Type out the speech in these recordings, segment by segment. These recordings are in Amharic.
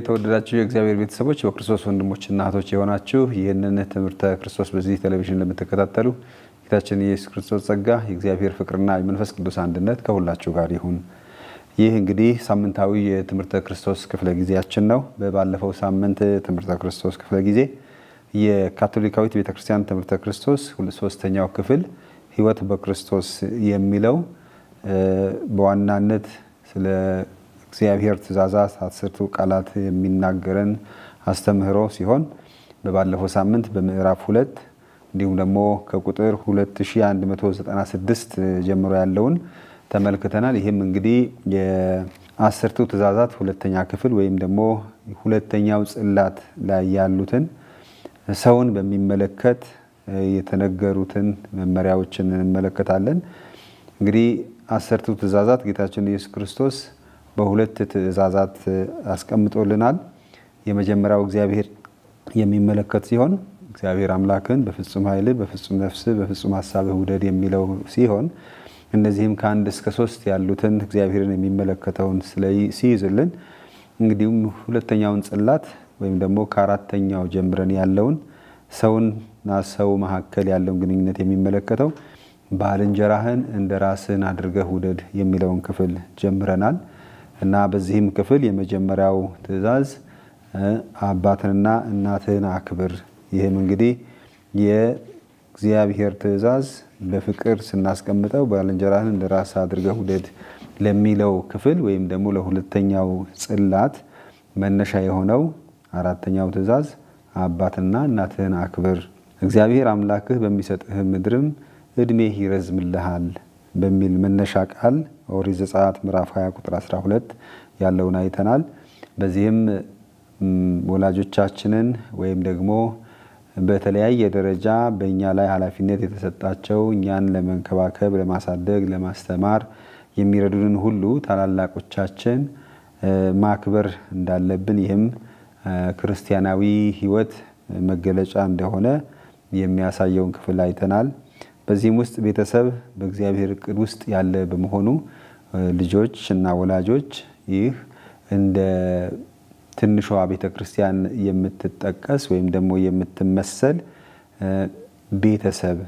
የተወደዳችሁ የእግዚአብሔር ቤተሰቦች በክርስቶስ ወንድሞችና እህቶች የሆናችሁ ይህንን ትምህርተ ክርስቶስ በዚህ ቴሌቪዥን ለምትከታተሉ ጌታችን ኢየሱስ ክርስቶስ ጸጋ የእግዚአብሔር ፍቅርና የመንፈስ ቅዱስ አንድነት ከሁላችሁ ጋር ይሁን። ይህ እንግዲህ ሳምንታዊ የትምህርተ ክርስቶስ ክፍለ ጊዜያችን ነው። በባለፈው ሳምንት ትምህርተ ክርስቶስ ክፍለ ጊዜ የካቶሊካዊት ቤተክርስቲያን ትምህርተ ክርስቶስ ሶስተኛው ክፍል ሕይወት በክርስቶስ የሚለው በዋናነት ስለ እግዚአብሔር ትእዛዛት አስርቱ ቃላት የሚናገረን አስተምህሮ ሲሆን በባለፈው ሳምንት በምዕራፍ 2 እንዲሁም ደግሞ ከቁጥር 2196 ጀምሮ ያለውን ተመልክተናል። ይሄም እንግዲህ የአስርቱ ትእዛዛት ሁለተኛ ክፍል ወይም ደግሞ ሁለተኛው ጽላት ላይ ያሉትን ሰውን በሚመለከት የተነገሩትን መመሪያዎችን እንመለከታለን። እንግዲህ አስርቱ ትእዛዛት ጌታችን ኢየሱስ ክርስቶስ በሁለት ትእዛዛት አስቀምጦልናል። የመጀመሪያው እግዚአብሔር የሚመለከት ሲሆን እግዚአብሔር አምላክን በፍጹም ኃይል በፍጹም ነፍስ በፍጹም ሐሳብ ውደድ የሚለው ሲሆን እነዚህም ከ1 እስከ 3 ያሉትን እግዚአብሔርን የሚመለከተውን ሲይዝልን እንግዲህም ሁለተኛውን ጽላት ወይም ደግሞ ከአራተኛው ጀምረን ያለውን ሰውና ሰው መካከል ያለውን ግንኙነት የሚመለከተው ባልንጀራህን እንደራስህ አድርገህ ውደድ የሚለውን ክፍል ጀምረናል። እና በዚህም ክፍል የመጀመሪያው ትእዛዝ አባትንና እናትህን አክብር። ይሄም እንግዲህ የእግዚአብሔር ትእዛዝ በፍቅር ስናስቀምጠው ባልንጀራህን እንደራስህ አድርገህ ውደድ ለሚለው ክፍል ወይም ደግሞ ለሁለተኛው ጽላት መነሻ የሆነው አራተኛው ትእዛዝ አባትና እናትህን አክብር፣ እግዚአብሔር አምላክህ በሚሰጥህ ምድርም እድሜህ ይረዝምልሃል በሚል መነሻ ቃል ኦሪት ዘጸአት ምዕራፍ 20 ቁጥር 12 ያለውን አይተናል። በዚህም ወላጆቻችንን ወይም ደግሞ በተለያየ ደረጃ በእኛ ላይ ኃላፊነት የተሰጣቸው እኛን ለመንከባከብ ለማሳደግ ለማስተማር የሚረዱንን ሁሉ ታላላቆቻችን ማክበር እንዳለብን ይህም ክርስቲያናዊ ሕይወት መገለጫ እንደሆነ የሚያሳየውን ክፍል አይተናል። በዚህም ውስጥ ቤተሰብ በእግዚአብሔር ዕቅድ ውስጥ ያለ በመሆኑ ልጆች እና ወላጆች ይህ እንደ ትንሿ ቤተክርስቲያን የምትጠቀስ ወይም ደግሞ የምትመሰል ቤተሰብ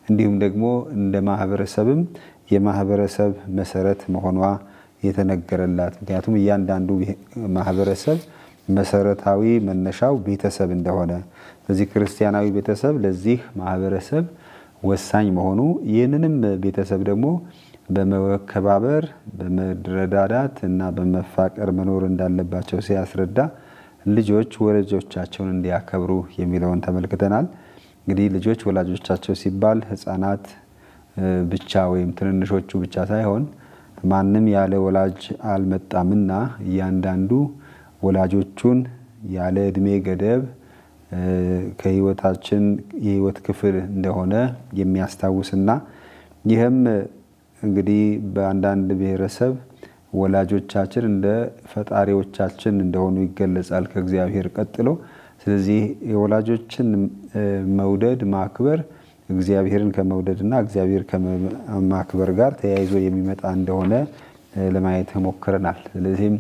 እንዲሁም ደግሞ እንደ ማህበረሰብም የማህበረሰብ መሰረት መሆኗ የተነገረላት። ምክንያቱም እያንዳንዱ ማህበረሰብ መሰረታዊ መነሻው ቤተሰብ እንደሆነ ስለዚህ ክርስቲያናዊ ቤተሰብ ለዚህ ማህበረሰብ ወሳኝ መሆኑ ይህንንም ቤተሰብ ደግሞ በመከባበር በመረዳዳት እና በመፋቀር መኖር እንዳለባቸው ሲያስረዳ ልጆች ወላጆቻቸውን እንዲያከብሩ የሚለውን ተመልክተናል። እንግዲህ ልጆች ወላጆቻቸው ሲባል ህፃናት ብቻ ወይም ትንንሾቹ ብቻ ሳይሆን ማንም ያለ ወላጅ አልመጣምና እያንዳንዱ ወላጆቹን ያለ እድሜ ገደብ ከህይወታችን የህይወት ክፍል እንደሆነ የሚያስታውስና ይህም እንግዲህ በአንዳንድ ብሔረሰብ ወላጆቻችን እንደ ፈጣሪዎቻችን እንደሆኑ ይገለጻል ከእግዚአብሔር ቀጥሎ። ስለዚህ የወላጆችን መውደድ ማክበር እግዚአብሔርን ከመውደድና እግዚአብሔር ከማክበር ጋር ተያይዞ የሚመጣ እንደሆነ ለማየት ሞክረናል። ስለዚህ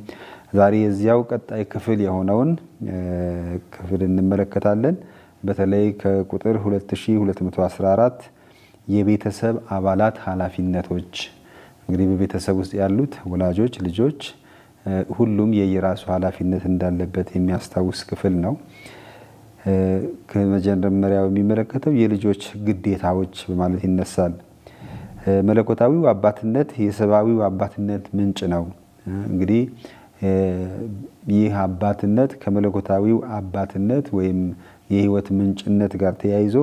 ዛሬ የዚያው ቀጣይ ክፍል የሆነውን ክፍል እንመለከታለን። በተለይ ከቁጥር 2214 የቤተሰብ አባላት ኃላፊነቶች እንግዲህ በቤተሰብ ውስጥ ያሉት ወላጆች ልጆች ሁሉም የየራሱ ኃላፊነት እንዳለበት የሚያስታውስ ክፍል ነው። ከመጀመሪያው የሚመለከተው የልጆች ግዴታዎች በማለት ይነሳል። መለኮታዊው አባትነት የሰብአዊው አባትነት ምንጭ ነው። እንግዲህ ይህ አባትነት ከመለኮታዊው አባትነት ወይም የህይወት ምንጭነት ጋር ተያይዞ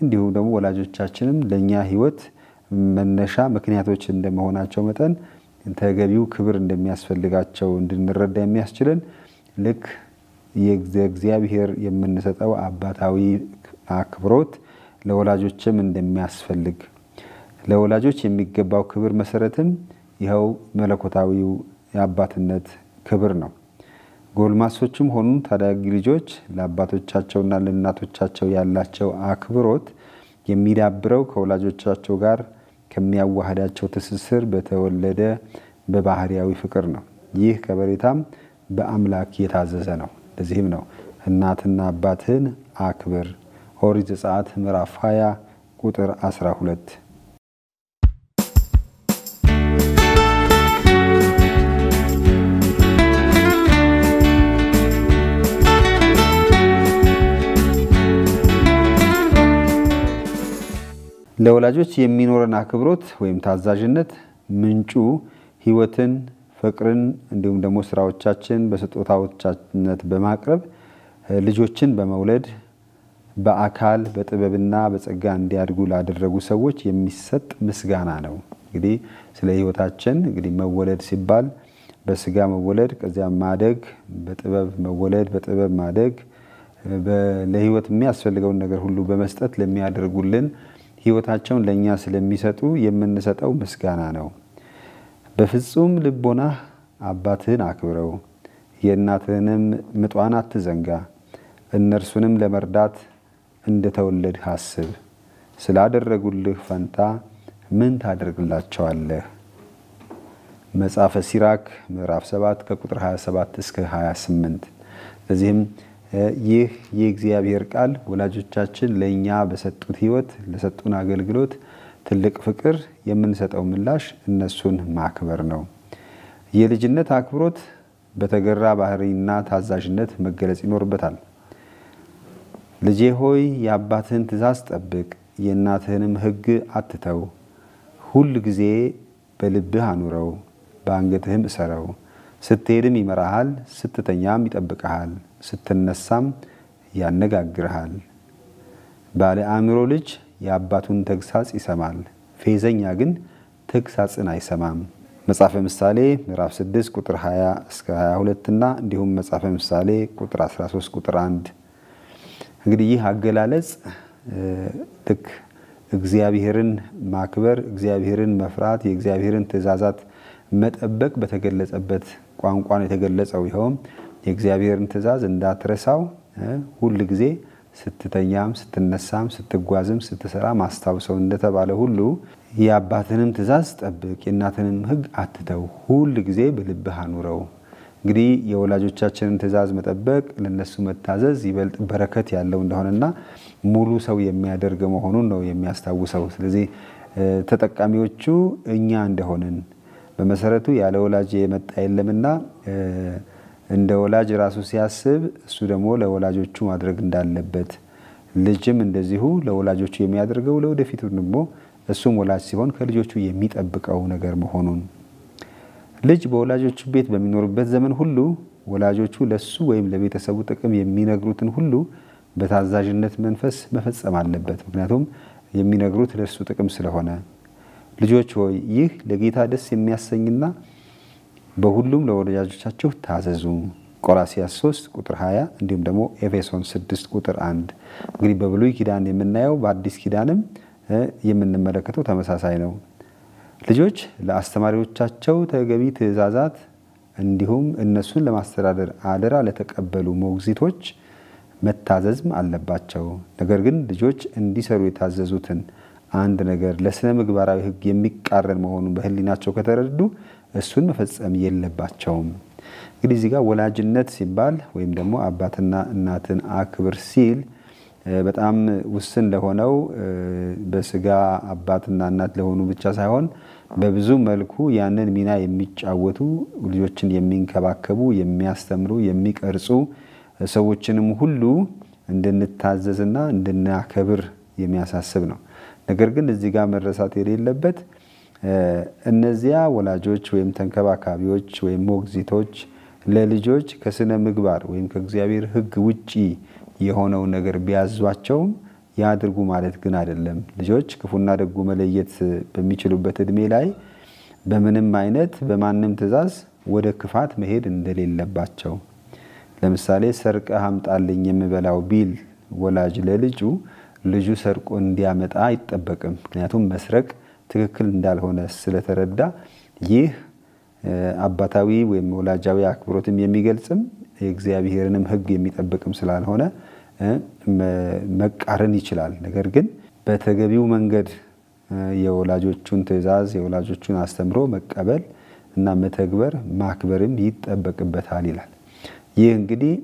እንዲሁም ደግሞ ወላጆቻችንም ለኛ ህይወት መነሻ ምክንያቶች እንደመሆናቸው መጠን ተገቢው ክብር እንደሚያስፈልጋቸው እንድንረዳ የሚያስችልን ልክ የእግዚአብሔር የምንሰጠው አባታዊ አክብሮት ለወላጆችም እንደሚያስፈልግ ለወላጆች የሚገባው ክብር መሰረትም ይኸው መለኮታዊው የአባትነት ክብር ነው። ጎልማሶችም ሆኑ ታዳጊ ልጆች ለአባቶቻቸውና ለእናቶቻቸው ያላቸው አክብሮት የሚዳብረው ከወላጆቻቸው ጋር ከሚያዋህዳቸው ትስስር በተወለደ በባህሪያዊ ፍቅር ነው። ይህ ከበሬታም በአምላክ የታዘዘ ነው። ለዚህም ነው እናትና አባትህን አክብር። ኦሪት ዘጸአት ምዕራፍ 20 ቁጥር 12። ለወላጆች የሚኖረን አክብሮት ወይም ታዛዥነት ምንጩ ሕይወትን፣ ፍቅርን እንዲሁም ደግሞ ስራዎቻችን በስጦታዎቻችነት በማቅረብ ልጆችን በመውለድ በአካል በጥበብና በጸጋ እንዲያድጉ ላደረጉ ሰዎች የሚሰጥ ምስጋና ነው። እንግዲህ ስለ ሕይወታችን እንግዲህ መወለድ ሲባል በስጋ መወለድ፣ ከዚያ ማደግ፣ በጥበብ መወለድ፣ በጥበብ ማደግ፣ ለሕይወት የሚያስፈልገውን ነገር ሁሉ በመስጠት ለሚያደርጉልን ሕይወታቸውን ለኛ ስለሚሰጡ የምንሰጠው ምስጋና ነው። በፍጹም ልቦናህ አባትህን አክብረው፣ የእናትህንም ምጧን አትዘንጋ። እነርሱንም ለመርዳት እንደተወለድህ አስብ። ስላደረጉልህ ፈንታ ምን ታደርግላቸዋለህ? መጽሐፈ ሲራክ ምዕራፍ 7 ከቁጥር 27 እስከ 28። ስለዚህም ይህ የእግዚአብሔር ቃል ወላጆቻችን ለኛ በሰጡት ሕይወት ለሰጡን አገልግሎት ትልቅ ፍቅር የምንሰጠው ምላሽ እነሱን ማክበር ነው። የልጅነት አክብሮት በተገራ ባህሪና ታዛዥነት መገለጽ ይኖርበታል። ልጄ ሆይ የአባትህን ትእዛዝ ጠብቅ፣ የእናትህንም ሕግ አትተው። ሁል ጊዜ በልብህ አኑረው፣ በአንገትህም እሰረው። ስትሄድም ይመራሃል፣ ስትተኛም ይጠብቅሃል፣ ስትነሳም ያነጋግርሃል። ባለ አእምሮ ልጅ የአባቱን ተግሳጽ ይሰማል፣ ፌዘኛ ግን ተግሳጽን አይሰማም። መጽሐፈ ምሳሌ ምዕራፍ 6 ቁጥር 20 እስከ 22 እና እንዲሁም መጽሐፈ ምሳሌ ቁጥር 13 ቁጥር 1። እንግዲህ ይህ አገላለጽ ልክ እግዚአብሔርን ማክበር፣ እግዚአብሔርን መፍራት፣ የእግዚአብሔርን ትእዛዛት መጠበቅ በተገለጸበት ቋንቋ ነው የተገለጸው። ይኸውም የእግዚአብሔርን ትእዛዝ እንዳትረሳው ሁል ጊዜ ስትተኛም ስትነሳም ስትጓዝም ስትሰራ ማስታውሰው እንደተባለ ሁሉ የአባትንም ትእዛዝ ጠብቅ፣ የእናትንም ሕግ አትተው፣ ሁል ጊዜ በልብህ አኑረው። እንግዲህ የወላጆቻችንን ትእዛዝ መጠበቅ፣ ለነሱ መታዘዝ ይበልጥ በረከት ያለው እንደሆነና ሙሉ ሰው የሚያደርግ መሆኑን ነው የሚያስታውሰው። ስለዚህ ተጠቃሚዎቹ እኛ እንደሆንን በመሰረቱ ያለ ወላጅ የመጣ የለምና እንደ ወላጅ ራሱ ሲያስብ እሱ ደግሞ ለወላጆቹ ማድረግ እንዳለበት፣ ልጅም እንደዚሁ ለወላጆቹ የሚያደርገው ለወደፊቱ ደግሞ እሱም ወላጅ ሲሆን ከልጆቹ የሚጠብቀው ነገር መሆኑን፣ ልጅ በወላጆቹ ቤት በሚኖርበት ዘመን ሁሉ ወላጆቹ ለሱ ወይም ለቤተሰቡ ጥቅም የሚነግሩትን ሁሉ በታዛዥነት መንፈስ መፈጸም አለበት። ምክንያቱም የሚነግሩት ለሱ ጥቅም ስለሆነ። ልጆች ሆይ ይህ ለጌታ ደስ የሚያሰኝና በሁሉም ለወላጆቻችሁ ታዘዙ። ቆላስይስ 3 ቁጥር 20 እንዲሁም ደግሞ ኤፌሶን 6 ቁጥር 1። እንግዲህ በብሉይ ኪዳን የምናየው በአዲስ ኪዳንም የምንመለከተው ተመሳሳይ ነው። ልጆች ለአስተማሪዎቻቸው ተገቢ ትእዛዛት እንዲሁም እነሱን ለማስተዳደር አደራ ለተቀበሉ ሞግዚቶች መታዘዝም አለባቸው። ነገር ግን ልጆች እንዲሰሩ የታዘዙትን አንድ ነገር ለስነ ምግባራዊ ሕግ የሚቃረን መሆኑን በህሊናቸው ከተረዱ እሱን መፈጸም የለባቸውም። እንግዲህ እዚህ ጋር ወላጅነት ሲባል ወይም ደግሞ አባትና እናትን አክብር ሲል በጣም ውስን ለሆነው በስጋ አባትና እናት ለሆኑ ብቻ ሳይሆን በብዙ መልኩ ያንን ሚና የሚጫወቱ ልጆችን የሚንከባከቡ፣ የሚያስተምሩ፣ የሚቀርጹ ሰዎችንም ሁሉ እንድንታዘዝና እንድናከብር የሚያሳስብ ነው። ነገር ግን እዚህ ጋር መረሳት የሌለበት እነዚያ ወላጆች ወይም ተንከባካቢዎች ወይም ሞግዚቶች ለልጆች ከስነ ምግባር ወይም ከእግዚአብሔር ሕግ ውጪ የሆነው ነገር ቢያዟቸውም ያድርጉ ማለት ግን አይደለም። ልጆች ክፉና ደጉ መለየት በሚችሉበት እድሜ ላይ በምንም አይነት በማንም ትእዛዝ ወደ ክፋት መሄድ እንደሌለባቸው፣ ለምሳሌ ሰርቀህ አምጣልኝ የምበላው ቢል ወላጅ ለልጁ ልጁ ሰርቆ እንዲያመጣ አይጠበቅም። ምክንያቱም መስረቅ ትክክል እንዳልሆነ ስለተረዳ ይህ አባታዊ ወይም ወላጃዊ አክብሮትም የሚገልጽም የእግዚአብሔርንም ሕግ የሚጠብቅም ስላልሆነ መቃረን ይችላል። ነገር ግን በተገቢው መንገድ የወላጆቹን ትእዛዝ የወላጆቹን አስተምሮ መቀበል እና መተግበር ማክበርም ይጠበቅበታል ይላል። ይህ እንግዲህ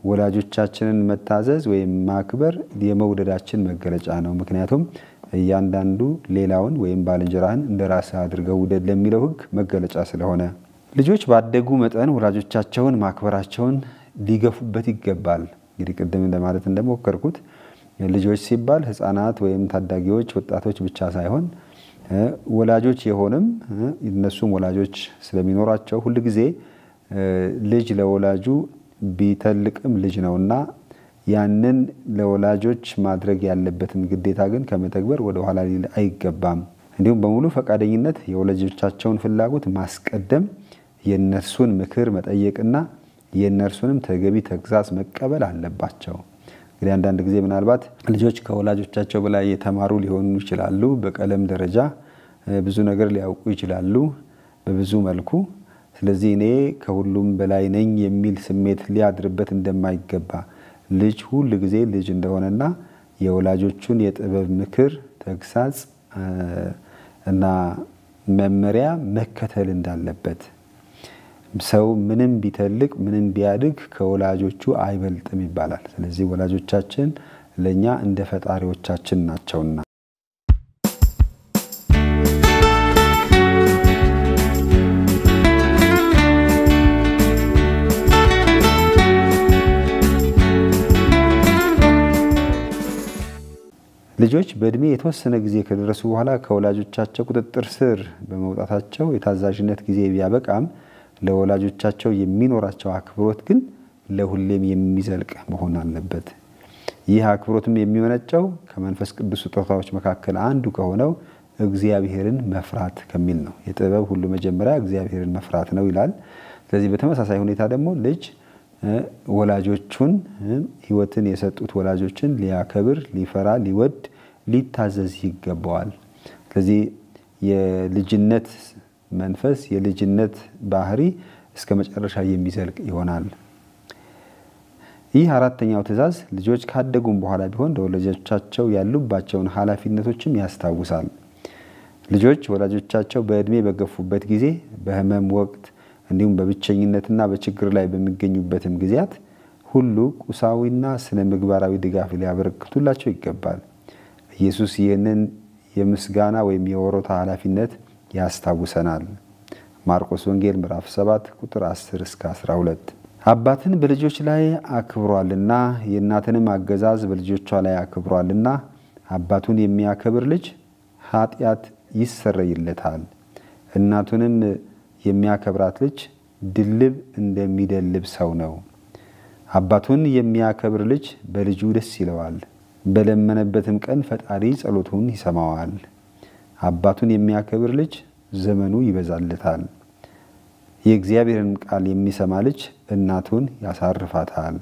ወላጆቻችንን መታዘዝ ወይም ማክበር የመውደዳችን መገለጫ ነው። ምክንያቱም እያንዳንዱ ሌላውን ወይም ባልንጀራህን እንደራስህ አድርገው ውደድ ለሚለው ሕግ መገለጫ ስለሆነ ልጆች ባደጉ መጠን ወላጆቻቸውን ማክበራቸውን ሊገፉበት ይገባል። እንግዲህ ቅድም እንደማለት እንደሞከርኩት ልጆች ሲባል ህፃናት ወይም ታዳጊዎች ወጣቶች ብቻ ሳይሆን ወላጆች የሆነም እነሱም ወላጆች ስለሚኖራቸው ሁሉ ጊዜ ልጅ ለወላጁ ቢተልቅም ልጅ ነውና ያንን ለወላጆች ማድረግ ያለበትን ግዴታ ግን ከመተግበር ወደ ኋላ ሊል አይገባም። እንዲሁም በሙሉ ፈቃደኝነት የወላጆቻቸውን ፍላጎት ማስቀደም የነርሱን ምክር መጠየቅና የነርሱንም ተገቢ ተግሳጽ መቀበል አለባቸው። እንግዲህ አንዳንድ ጊዜ ምናልባት ልጆች ከወላጆቻቸው በላይ የተማሩ ሊሆኑ ይችላሉ። በቀለም ደረጃ ብዙ ነገር ሊያውቁ ይችላሉ በብዙ መልኩ። ስለዚህ እኔ ከሁሉም በላይ ነኝ የሚል ስሜት ሊያድርበት እንደማይገባ ልጅ ሁሉ ጊዜ ልጅ እንደሆነና የወላጆቹን የጥበብ ምክር ተግሳጽ እና መመሪያ መከተል እንዳለበት ሰው ምንም ቢተልቅ ምንም ቢያድግ ከወላጆቹ አይበልጥም ይባላል። ስለዚህ ወላጆቻችን ለኛ እንደ ፈጣሪዎቻችን ናቸውና ልጆች በእድሜ የተወሰነ ጊዜ ከደረሱ በኋላ ከወላጆቻቸው ቁጥጥር ስር በመውጣታቸው የታዛዥነት ጊዜ ቢያበቃም ለወላጆቻቸው የሚኖራቸው አክብሮት ግን ለሁሌም የሚዘልቅ መሆን አለበት። ይህ አክብሮትም የሚመነጨው ከመንፈስ ቅዱስ ስጦታዎች መካከል አንዱ ከሆነው እግዚአብሔርን መፍራት ከሚል ነው። የጥበብ ሁሉ መጀመሪያ እግዚአብሔርን መፍራት ነው ይላል። ስለዚህ በተመሳሳይ ሁኔታ ደግሞ ልጅ ወላጆቹን ሕይወትን የሰጡት ወላጆችን ሊያከብር፣ ሊፈራ፣ ሊወድ፣ ሊታዘዝ ይገባዋል። ስለዚህ የልጅነት መንፈስ የልጅነት ባህሪ እስከ መጨረሻ የሚዘልቅ ይሆናል። ይህ አራተኛው ትእዛዝ ልጆች ካደጉም በኋላ ቢሆን ለወላጆቻቸው ያሉባቸውን ኃላፊነቶችም ያስታውሳል። ልጆች ወላጆቻቸው በእድሜ በገፉበት ጊዜ በህመም ወቅት እንዲሁም በብቸኝነትና በችግር ላይ በሚገኙበትም ጊዜያት ሁሉ ቁሳዊና ስነ ምግባራዊ ድጋፍ ሊያበረክቱላቸው ይገባል። ኢየሱስ ይህንን የምስጋና ወይም የወሮታ ኃላፊነት ያስታውሰናል። ማርቆስ ወንጌል ምዕራፍ 7 ቁጥር 10 እስከ 12 አባትን በልጆች ላይ አክብሯልና የእናትንም አገዛዝ በልጆቿ ላይ አክብሯልና አባቱን የሚያከብር ልጅ ኃጢአት ይሰረይለታል፣ እናቱንም የሚያከብራት ልጅ ድልብ እንደሚደልብ ሰው ነው። አባቱን የሚያከብር ልጅ በልጁ ደስ ይለዋል፣ በለመነበትም ቀን ፈጣሪ ጸሎቱን ይሰማዋል። አባቱን የሚያከብር ልጅ ዘመኑ ይበዛለታል፣ የእግዚአብሔርን ቃል የሚሰማ ልጅ እናቱን ያሳርፋታል።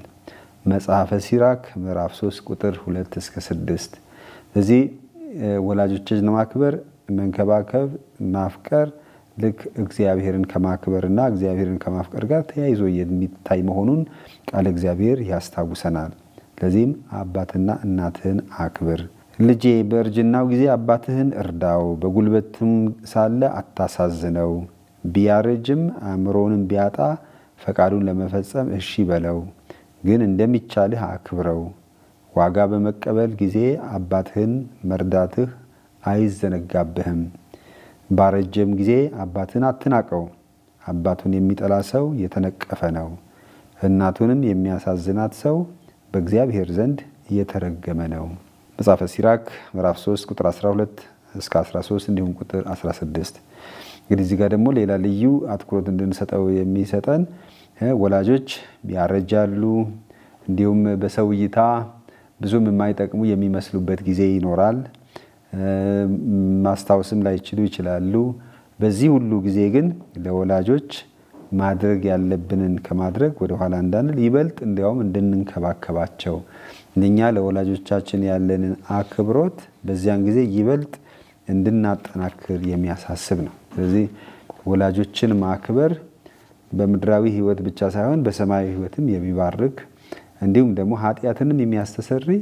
መጽሐፈ ሲራክ ምዕራፍ 3 ቁጥር 2 እስከ 6 ስለዚህ ወላጆችን ማክበር፣ መንከባከብ፣ ማፍቀር ልክ እግዚአብሔርን ከማክበርና እግዚአብሔርን ከማፍቀር ጋር ተያይዞ የሚታይ መሆኑን ቃል እግዚአብሔር ያስታውሰናል። ለዚህም አባትና እናትህን አክብር፣ ልጄ በእርጅናው ጊዜ አባትህን እርዳው፣ በጉልበትም ሳለ አታሳዝነው፣ ቢያረጅም አእምሮንም ቢያጣ ፈቃዱን ለመፈጸም እሺ በለው፣ ግን እንደሚቻልህ አክብረው። ዋጋ በመቀበል ጊዜ አባትህን መርዳትህ አይዘነጋብህም። ባረጀም ጊዜ አባትን አትናቀው፣ አባቱን የሚጠላ ሰው የተነቀፈ ነው፣ እናቱንም የሚያሳዝናት ሰው በእግዚአብሔር ዘንድ የተረገመ ነው። መጽሐፈ ሲራክ ምዕራፍ 3 ቁጥር 12 እስከ 13 እንዲሁም ቁጥር 16 እንግዲህ እዚህ ጋር ደግሞ ሌላ ልዩ አትኩሮት እንድንሰጠው የሚሰጠን ወላጆች ያረጃሉ፣ እንዲሁም በሰው እይታ ብዙም የማይጠቅሙ የሚመስሉበት ጊዜ ይኖራል። ማስታወስም ላይችሉ ይችላሉ። በዚህ ሁሉ ጊዜ ግን ለወላጆች ማድረግ ያለብንን ከማድረግ ወደ ኋላ እንዳንል ይበልጥ እንዲያውም እንድንንከባከባቸው እኛ ለወላጆቻችን ያለንን አክብሮት በዚያን ጊዜ ይበልጥ እንድናጠናክር የሚያሳስብ ነው። ስለዚህ ወላጆችን ማክበር በምድራዊ ሕይወት ብቻ ሳይሆን በሰማያዊ ሕይወትም የሚባርክ እንዲሁም ደግሞ ኃጢአትንም የሚያስተሰርይ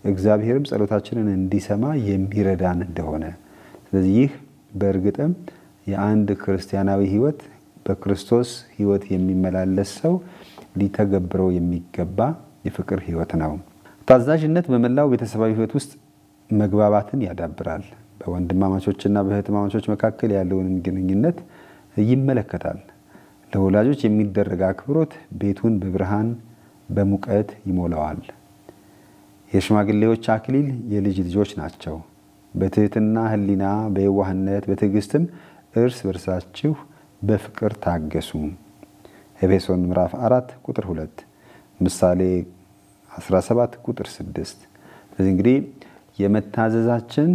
እግዚአብሔርም ጸሎታችንን እንዲሰማ የሚረዳን እንደሆነ ስለዚህ ይህ በእርግጥም የአንድ ክርስቲያናዊ ሕይወት በክርስቶስ ሕይወት የሚመላለስ ሰው ሊተገብረው የሚገባ የፍቅር ሕይወት ነው። ታዛዥነት በመላው ቤተሰባዊ ሕይወት ውስጥ መግባባትን ያዳብራል። በወንድማማቾችና በእህትማማቾች መካከል ያለውን ግንኙነት ይመለከታል። ለወላጆች የሚደረግ አክብሮት ቤቱን በብርሃን በሙቀት ይሞላዋል። የሽማግሌዎች አክሊል የልጅ ልጆች ናቸው። በትህትና ሕሊና በየዋህነት በትዕግስትም እርስ በርሳችሁ በፍቅር ታገሱ። ኤፌሶን ምዕራፍ 4 ቁጥር 2 ምሳሌ 17 ቁጥር 6። ስለዚህ እንግዲህ የመታዘዛችን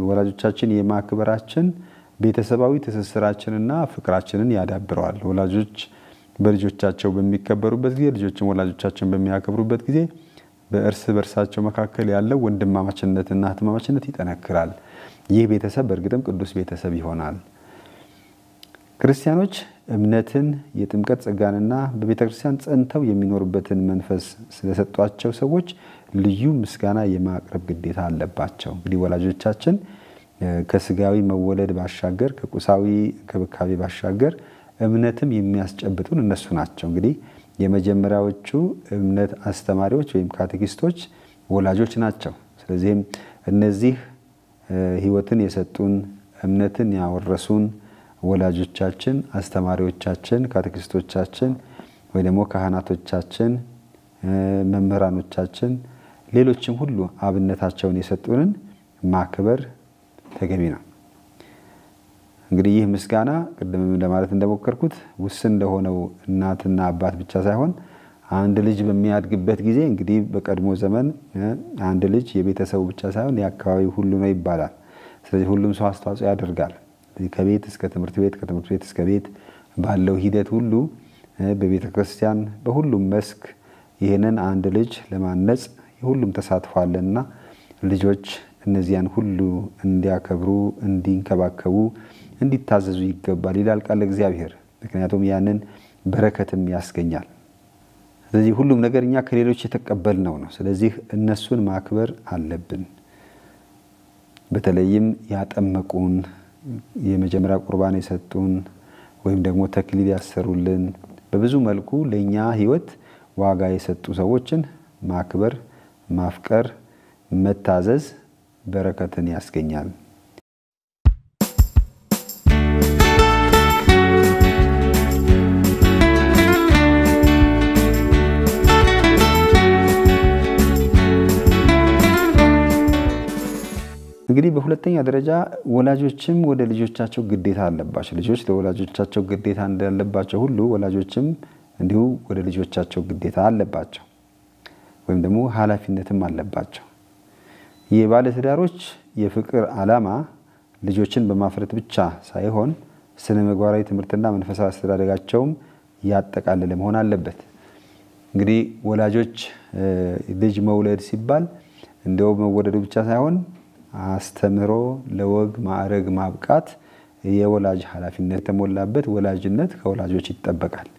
ወላጆቻችን የማክበራችን ቤተሰባዊ ትስስራችንና ፍቅራችንን ያዳብረዋል። ወላጆች በልጆቻቸው በሚከበሩበት ጊዜ ልጆችም ወላጆቻቸውን በሚያከብሩበት ጊዜ በእርስ በርሳቸው መካከል ያለው ወንድማማችነትና እህትማማችነት ይጠነክራል። ይህ ቤተሰብ በእርግጥም ቅዱስ ቤተሰብ ይሆናል። ክርስቲያኖች እምነትን የጥምቀት ጸጋንና በቤተክርስቲያን ጸንተው የሚኖሩበትን መንፈስ ስለሰጧቸው ሰዎች ልዩ ምስጋና የማቅረብ ግዴታ አለባቸው። እንግዲህ ወላጆቻችን ከስጋዊ መወለድ ባሻገር ከቁሳዊ እንክብካቤ ባሻገር እምነትም የሚያስጨብጡን እነሱ ናቸው። እንግዲህ የመጀመሪያዎቹ እምነት አስተማሪዎች ወይም ካቴኪስቶች ወላጆች ናቸው። ስለዚህም እነዚህ ሕይወትን የሰጡን እምነትን ያወረሱን ወላጆቻችን፣ አስተማሪዎቻችን፣ ካቴኪስቶቻችን ወይ ደግሞ ካህናቶቻችን፣ መምህራኖቻችን፣ ሌሎችም ሁሉ አብነታቸውን የሰጡንን ማክበር ተገቢ ነው። እንግዲህ ይህ ምስጋና ቅድም ለማለት እንደሞከርኩት ውስን ለሆነው እናትና አባት ብቻ ሳይሆን አንድ ልጅ በሚያድግበት ጊዜ እንግዲህ በቀድሞ ዘመን አንድ ልጅ የቤተሰቡ ብቻ ሳይሆን የአካባቢው ሁሉ ነው ይባላል። ስለዚህ ሁሉም ሰው አስተዋጽኦ ያደርጋል። ከቤት እስከ ትምህርት ቤት ከትምህርት ቤት እስከ ቤት ባለው ሂደት ሁሉ በቤተ ክርስቲያን በሁሉም መስክ ይህንን አንድ ልጅ ለማነጽ የሁሉም ተሳትፏልና ልጆች እነዚያን ሁሉ እንዲያከብሩ፣ እንዲንከባከቡ፣ እንዲታዘዙ ይገባል ይላል ቃል እግዚአብሔር። ምክንያቱም ያንን በረከትም ያስገኛል። ስለዚህ ሁሉም ነገር እኛ ከሌሎች የተቀበልነው ነው። ስለዚህ እነሱን ማክበር አለብን። በተለይም ያጠመቁን፣ የመጀመሪያ ቁርባን የሰጡን ወይም ደግሞ ተክሊል ያሰሩልን በብዙ መልኩ ለኛ ሕይወት ዋጋ የሰጡ ሰዎችን ማክበር፣ ማፍቀር፣ መታዘዝ በረከትን ያስገኛል። እንግዲህ በሁለተኛ ደረጃ ወላጆችም ወደ ልጆቻቸው ግዴታ አለባቸው። ልጆች ለወላጆቻቸው ግዴታ እንዳለባቸው ሁሉ ወላጆችም እንዲሁ ወደ ልጆቻቸው ግዴታ አለባቸው ወይም ደግሞ ኃላፊነትም አለባቸው። የባለትዳሮች የፍቅር ዓላማ ልጆችን በማፍረት ብቻ ሳይሆን ስነ ምግባራዊ ትምህርትና መንፈሳዊ አስተዳደጋቸውም ያጠቃልል መሆን አለበት። እንግዲህ ወላጆች ልጅ መውለድ ሲባል እንደው መወለዱ ብቻ ሳይሆን አስተምሮ ለወግ ማዕረግ ማብቃት የወላጅ ኃላፊነት የተሞላበት ወላጅነት ከወላጆች ይጠበቃል።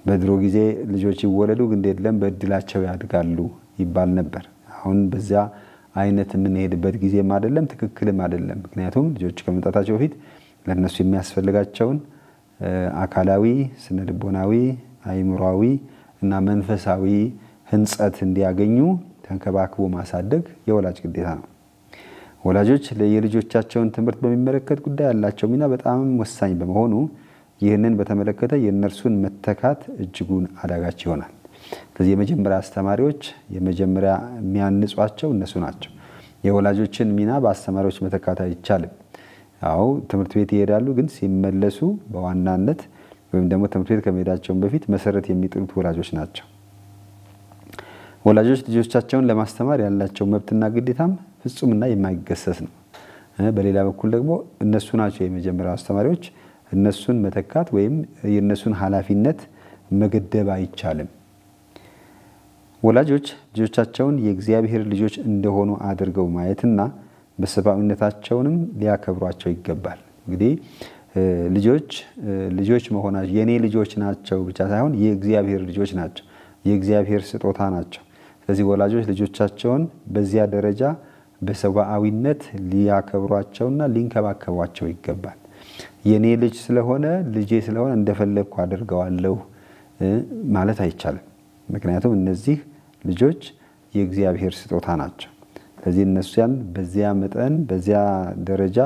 በድሮ ጊዜ ልጆች ይወለዱ ግን የለም በእድላቸው ያድጋሉ ይባል ነበር። አሁን በዚያ አይነት የምንሄድበት ጊዜም አይደለም፣ ትክክልም አይደለም። ምክንያቱም ልጆች ከመምጣታቸው በፊት ለነሱ የሚያስፈልጋቸውን አካላዊ፣ ስነልቦናዊ፣ አእምሮአዊ እና መንፈሳዊ ህንጸት እንዲያገኙ ተንከባክቦ ማሳደግ የወላጅ ግዴታ ነው። ወላጆች ለየልጆቻቸውን ትምህርት በሚመለከት ጉዳይ ያላቸው ሚና በጣም ወሳኝ በመሆኑ ይህንን በተመለከተ የእነርሱን መተካት እጅጉን አዳጋች ይሆናል። ስለዚህ የመጀመሪያ አስተማሪዎች የመጀመሪያ የሚያንጿቸው እነሱ ናቸው። የወላጆችን ሚና በአስተማሪዎች መተካት አይቻልም። አዎ ትምህርት ቤት ይሄዳሉ፣ ግን ሲመለሱ በዋናነት ወይም ደግሞ ትምህርት ቤት ከመሄዳቸው በፊት መሰረት የሚጥሉት ወላጆች ናቸው። ወላጆች ልጆቻቸውን ለማስተማር ያላቸው መብትና ግዴታም ፍጹምና የማይገሰስ ነው። በሌላ በኩል ደግሞ እነሱ ናቸው የመጀመሪያ አስተማሪዎች። እነሱን መተካት ወይም የነሱን ኃላፊነት መገደብ አይቻልም። ወላጆች ልጆቻቸውን የእግዚአብሔር ልጆች እንደሆኑ አድርገው ማየትና በሰብአዊነታቸውንም ሊያከብሯቸው ይገባል። እንግዲህ ልጆች መሆናቸው የኔ ልጆች ናቸው ብቻ ሳይሆን የእግዚአብሔር ልጆች ናቸው፣ የእግዚአብሔር ስጦታ ናቸው። ስለዚህ ወላጆች ልጆቻቸውን በዚያ ደረጃ በሰብአዊነት ሊያከብሯቸውና ሊንከባከቧቸው ይገባል። የኔ ልጅ ስለሆነ ልጄ ስለሆነ እንደፈለኩ አድርገዋለሁ ማለት አይቻልም። ምክንያቱም እነዚህ ልጆች የእግዚአብሔር ስጦታ ናቸው። ስለዚህ እነሱን በዚያ መጠን በዚያ ደረጃ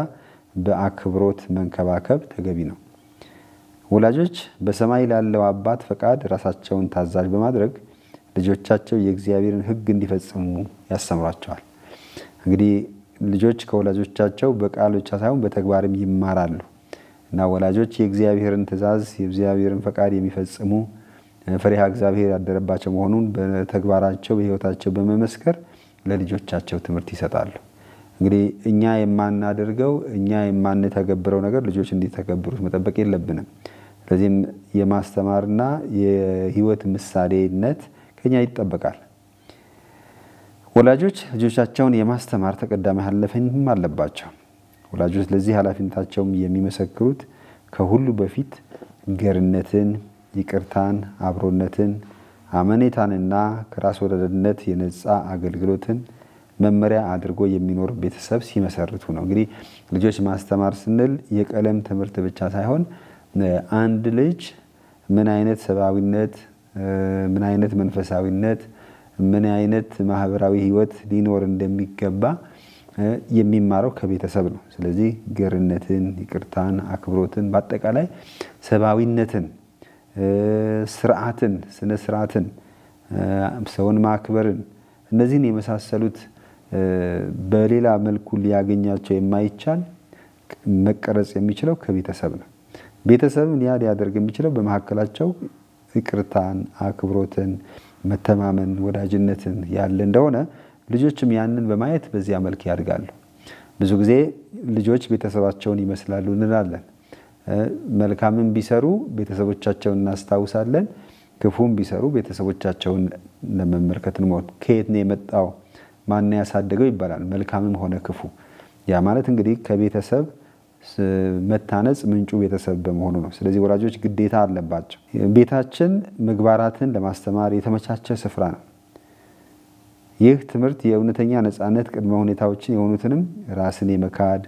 በአክብሮት መንከባከብ ተገቢ ነው። ወላጆች በሰማይ ላለው አባት ፈቃድ ራሳቸውን ታዛዥ በማድረግ ልጆቻቸው የእግዚአብሔርን ሕግ እንዲፈጽሙ ያስተምሯቸዋል። እንግዲህ ልጆች ከወላጆቻቸው በቃል ብቻ ሳይሆን በተግባርም ይማራሉ እና ወላጆች የእግዚአብሔርን ትእዛዝ የእግዚአብሔርን ፈቃድ የሚፈጽሙ ፈሪሃ እግዚአብሔር ያደረባቸው መሆኑን በተግባራቸው በሕይወታቸው በመመስከር ለልጆቻቸው ትምህርት ይሰጣሉ። እንግዲህ እኛ የማናደርገው እኛ የማንተገብረው ነገር ልጆች እንዲተገብሩት መጠበቅ የለብንም። ስለዚህም የማስተማርና የሕይወት ምሳሌነት ከኛ ይጠበቃል። ወላጆች ልጆቻቸውን የማስተማር ተቀዳሚ ኃላፊነትም አለባቸው። ወላጆች ለዚህ ኃላፊነታቸው የሚመሰክሩት ከሁሉ በፊት ገርነትን፣ ይቅርታን፣ አብሮነትን፣ አመኔታንና ከራስ ወዳድነት የነጻ አገልግሎትን መመሪያ አድርጎ የሚኖር ቤተሰብ ሲመሰርቱ ነው። እንግዲህ ልጆች ማስተማር ስንል የቀለም ትምህርት ብቻ ሳይሆን አንድ ልጅ ምን አይነት ሰብአዊነት፣ ምን አይነት መንፈሳዊነት፣ ምን አይነት ማህበራዊ ህይወት ሊኖር እንደሚገባ የሚማረው ከቤተሰብ ነው። ስለዚህ ገርነትን፣ ይቅርታን፣ አክብሮትን በአጠቃላይ ሰብአዊነትን፣ ስርዓትን፣ ስነ ስርዓትን፣ ሰውን ማክበርን እነዚህን የመሳሰሉት በሌላ መልኩ ሊያገኛቸው የማይቻል መቀረጽ የሚችለው ከቤተሰብ ነው። ቤተሰብን ያ ሊያደርግ የሚችለው በመሐከላቸው ይቅርታን፣ አክብሮትን፣ መተማመን፣ ወዳጅነትን ያለ እንደሆነ ልጆችም ያንን በማየት በዚያ መልክ ያድጋሉ። ብዙ ጊዜ ልጆች ቤተሰባቸውን ይመስላሉ እንላለን። መልካምም ቢሰሩ ቤተሰቦቻቸውን እናስታውሳለን፣ ክፉም ቢሰሩ ቤተሰቦቻቸውን ለመመልከት እንሞክራለን። ከየት ነው የመጣው ማን ያሳደገው ይባላል፣ መልካምም ሆነ ክፉ። ያ ማለት እንግዲህ ከቤተሰብ መታነጽ ምንጩ ቤተሰብ በመሆኑ ነው። ስለዚህ ወላጆች ግዴታ አለባቸው። ቤታችን ምግባራትን ለማስተማር የተመቻቸ ስፍራ ነው። ይህ ትምህርት የእውነተኛ ነፃነት ቅድመ ሁኔታዎችን የሆኑትንም ራስን የመካድ፣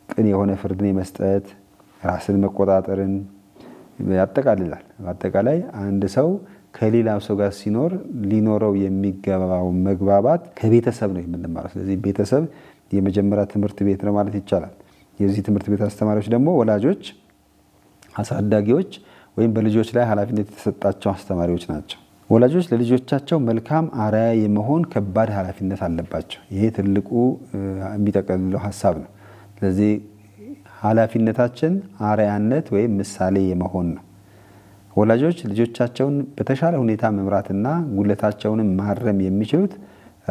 ቅን የሆነ ፍርድን የመስጠት፣ ራስን መቆጣጠርን ያጠቃልላል። በአጠቃላይ አንድ ሰው ከሌላው ሰው ጋር ሲኖር ሊኖረው የሚገባው መግባባት ከቤተሰብ ነው የምንማረው። ስለዚህ ቤተሰብ የመጀመሪያ ትምህርት ቤት ነው ማለት ይቻላል። የዚህ ትምህርት ቤት አስተማሪዎች ደግሞ ወላጆች፣ አሳዳጊዎች ወይም በልጆች ላይ ኃላፊነት የተሰጣቸው አስተማሪዎች ናቸው። ወላጆች ለልጆቻቸው መልካም አርአያ የመሆን ከባድ ኃላፊነት አለባቸው። ይሄ ትልቁ የሚጠቀልለው ሐሳብ ነው። ስለዚህ ኃላፊነታችን አርአያነት ወይም ምሳሌ የመሆን ነው። ወላጆች ልጆቻቸውን በተሻለ ሁኔታ መምራትና ጉለታቸውን ማረም የሚችሉት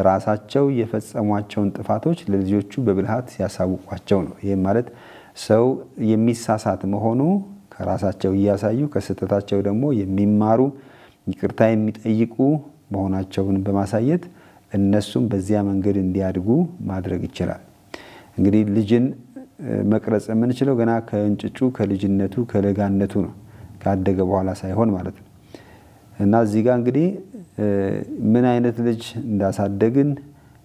ራሳቸው የፈጸሟቸውን ጥፋቶች ለልጆቹ በብልሃት ሲያሳውቋቸው ነው። ይሄ ማለት ሰው የሚሳሳት መሆኑ ከራሳቸው እያሳዩ ከስህተታቸው ደግሞ የሚማሩ ይቅርታ የሚጠይቁ መሆናቸውን በማሳየት እነሱም በዚያ መንገድ እንዲያድጉ ማድረግ ይችላል። እንግዲህ ልጅን መቅረጽ የምንችለው ገና ከእንጭጩ ከልጅነቱ ከለጋነቱ ነው፣ ካደገ በኋላ ሳይሆን ማለት ነው። እና እዚህ ጋር እንግዲህ ምን አይነት ልጅ እንዳሳደግን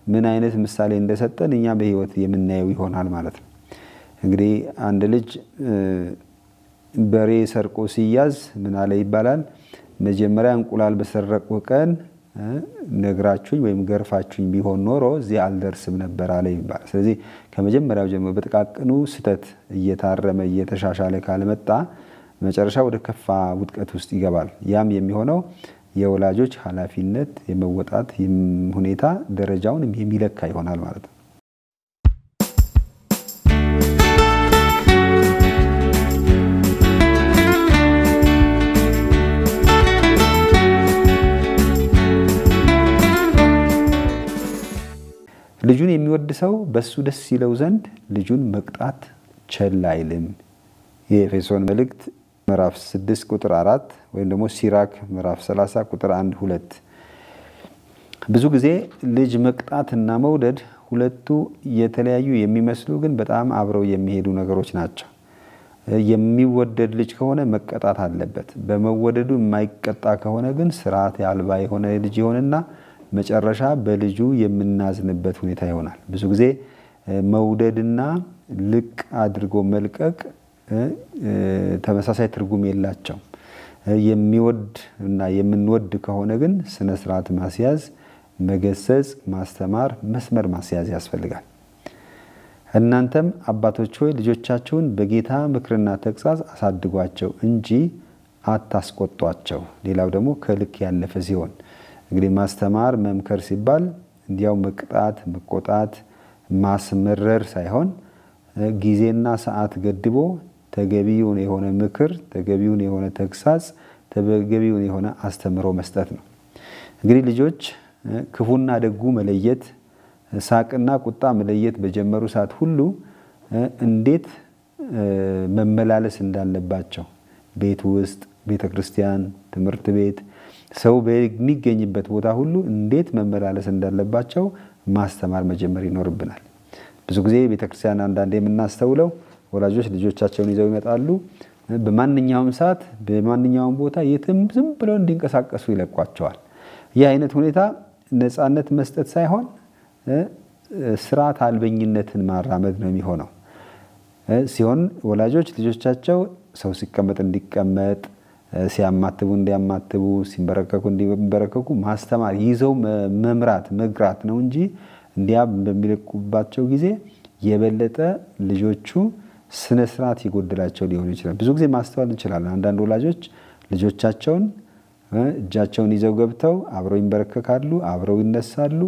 ምን አይነት ምሳሌ እንደሰጠን እኛ በህይወት የምናየው ይሆናል ማለት ነው። እንግዲህ አንድ ልጅ በሬ ሰርቆ ሲያዝ ምን አለ ይባላል? መጀመሪያ እንቁላል በሰረቁ ቀን ነግራችሁኝ ወይም ገርፋችሁኝ ቢሆን ኖሮ እዚህ አልደርስም ነበር አለ ይባላል። ስለዚህ ከመጀመሪያው ጀምሮ በጥቃቅኑ ስተት እየታረመ እየተሻሻለ ካልመጣ መጨረሻ ወደ ከፋ ውድቀት ውስጥ ይገባል። ያም የሚሆነው የወላጆች ኃላፊነት የመወጣት ሁኔታ ደረጃውን የሚለካ ይሆናል ማለት ነው። ልጁን የሚወድ ሰው በሱ ደስ ይለው ዘንድ ልጁን መቅጣት ቸል አይልም። የኤፌሶን መልእክት ምዕራፍ 6 ቁጥር 4 ወይም ደግሞ ሲራክ ምዕራፍ 30 ቁጥር 1-2። ብዙ ጊዜ ልጅ መቅጣትና መውደድ ሁለቱ የተለያዩ የሚመስሉ ግን በጣም አብረው የሚሄዱ ነገሮች ናቸው። የሚወደድ ልጅ ከሆነ መቀጣት አለበት። በመወደዱ የማይቀጣ ከሆነ ግን ስርዓት ያልባ የሆነ ልጅ ይሆንና መጨረሻ በልጁ የምናዝንበት ሁኔታ ይሆናል። ብዙ ጊዜ መውደድና ልቅ አድርጎ መልቀቅ ተመሳሳይ ትርጉም የላቸው። የሚወድ እና የምንወድ ከሆነ ግን ስነ ስርዓት ማስያዝ፣ መገሰጽ፣ ማስተማር፣ መስመር ማስያዝ ያስፈልጋል። እናንተም አባቶች ሆይ ልጆቻችሁን በጌታ ምክርና ተግሳጽ አሳድጓቸው እንጂ አታስቆጧቸው። ሌላው ደግሞ ከልክ ያለፈ ሲሆን እንግዲህ ማስተማር መምከር ሲባል እንዲያው መቅጣት መቆጣት ማስመረር ሳይሆን ጊዜና ሰዓት ገድቦ ተገቢውን የሆነ ምክር ተገቢውን የሆነ ተግሳጽ ተገቢውን የሆነ አስተምሮ መስጠት ነው። እንግዲህ ልጆች ክፉና ደጉ መለየት ሳቅና ቁጣ መለየት በጀመሩ ሰዓት ሁሉ እንዴት መመላለስ እንዳለባቸው ቤት ውስጥ ቤተክርስቲያን ትምህርት ቤት ሰው በሚገኝበት ቦታ ሁሉ እንዴት መመላለስ እንዳለባቸው ማስተማር መጀመር ይኖርብናል። ብዙ ጊዜ ቤተክርስቲያን አንዳንዴ የምናስተውለው ወላጆች ልጆቻቸውን ይዘው ይመጣሉ። በማንኛውም ሰዓት በማንኛውም ቦታ የትም ዝም ብለው እንዲንቀሳቀሱ ይለቋቸዋል። ይህ አይነት ሁኔታ ነፃነት መስጠት ሳይሆን ስርዓት አልበኝነትን ማራመድ ነው የሚሆነው። ሲሆን ወላጆች ልጆቻቸው ሰው ሲቀመጥ እንዲቀመጥ ሲያማትቡ እንዲያማትቡ ሲንበረከኩ እንዲንበረከኩ ማስተማር ይዘው መምራት መግራት ነው እንጂ እንዲያ በሚለቁባቸው ጊዜ የበለጠ ልጆቹ ስነ ስርዓት ይጎድላቸው ሊሆን ይችላል። ብዙ ጊዜ ማስተዋል እንችላለን። አንዳንድ ወላጆች ልጆቻቸውን እጃቸውን ይዘው ገብተው አብረው ይንበረከካሉ፣ አብረው ይነሳሉ።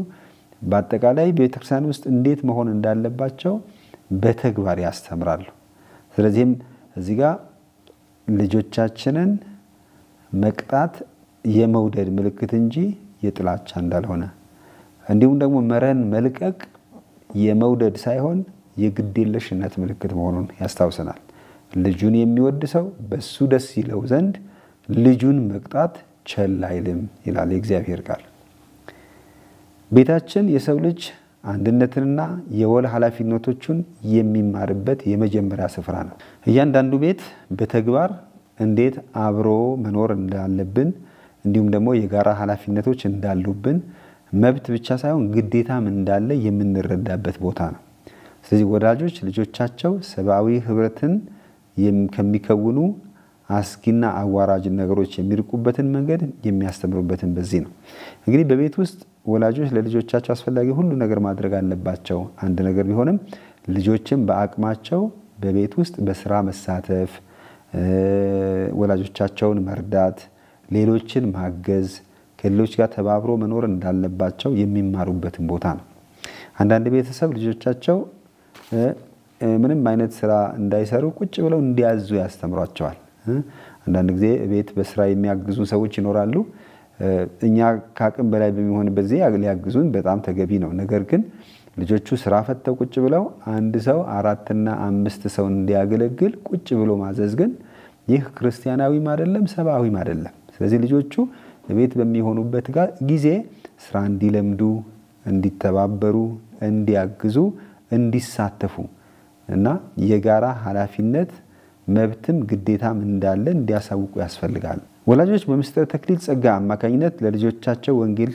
በአጠቃላይ ቤተክርስቲያን ውስጥ እንዴት መሆን እንዳለባቸው በተግባር ያስተምራሉ። ስለዚህም እዚህ ጋር ልጆቻችንን መቅጣት የመውደድ ምልክት እንጂ የጥላቻ እንዳልሆነ እንዲሁም ደግሞ መረን መልቀቅ የመውደድ ሳይሆን የግዴለሽነት ምልክት መሆኑን ያስታውሰናል። ልጁን የሚወድ ሰው በሱ ደስ ይለው ዘንድ ልጁን መቅጣት ቸል አይልም ይላል የእግዚአብሔር ቃል። ቤታችን የሰው ልጅ አንድነትንና የወል ኃላፊነቶቹን የሚማርበት የመጀመሪያ ስፍራ ነው። እያንዳንዱ ቤት በተግባር እንዴት አብሮ መኖር እንዳለብን እንዲሁም ደግሞ የጋራ ኃላፊነቶች እንዳሉብን መብት ብቻ ሳይሆን ግዴታም እንዳለ የምንረዳበት ቦታ ነው። ስለዚህ ወላጆች ልጆቻቸው ሰብአዊ ህብረትን ከሚከውኑ አስጊና አዋራጅ ነገሮች የሚርቁበትን መንገድ የሚያስተምሩበትን በዚህ ነው። እንግዲህ በቤት ውስጥ ወላጆች ለልጆቻቸው አስፈላጊ ሁሉ ነገር ማድረግ አለባቸው። አንድ ነገር ቢሆንም ልጆችም በአቅማቸው በቤት ውስጥ በስራ መሳተፍ፣ ወላጆቻቸውን መርዳት፣ ሌሎችን ማገዝ፣ ከሌሎች ጋር ተባብሮ መኖር እንዳለባቸው የሚማሩበትን ቦታ ነው። አንዳንድ ቤተሰብ ልጆቻቸው ምንም አይነት ስራ እንዳይሰሩ ቁጭ ብለው እንዲያዙ ያስተምሯቸዋል። አንዳንድ ጊዜ ቤት በስራ የሚያግዙ ሰዎች ይኖራሉ። እኛ ካቅም በላይ በሚሆንበት ጊዜ ሊያግዙን በጣም ተገቢ ነው። ነገር ግን ልጆቹ ስራ ፈተው ቁጭ ብለው አንድ ሰው 4 እና 5 ሰው እንዲያገለግል ቁጭ ብሎ ማዘዝ ግን ይህ ክርስቲያናዊም አይደለም ሰብአዊም አይደለም። ስለዚህ ልጆቹ ቤት በሚሆኑበት ጊዜ ስራ እንዲለምዱ፣ እንዲተባበሩ፣ እንዲያግዙ፣ እንዲሳተፉ እና የጋራ ኃላፊነት መብትም ግዴታም እንዳለ እንዲያሳውቁ ያስፈልጋል። ወላጆች በምስጢረ ተክሊል ጸጋ አማካኝነት ለልጆቻቸው ወንጌል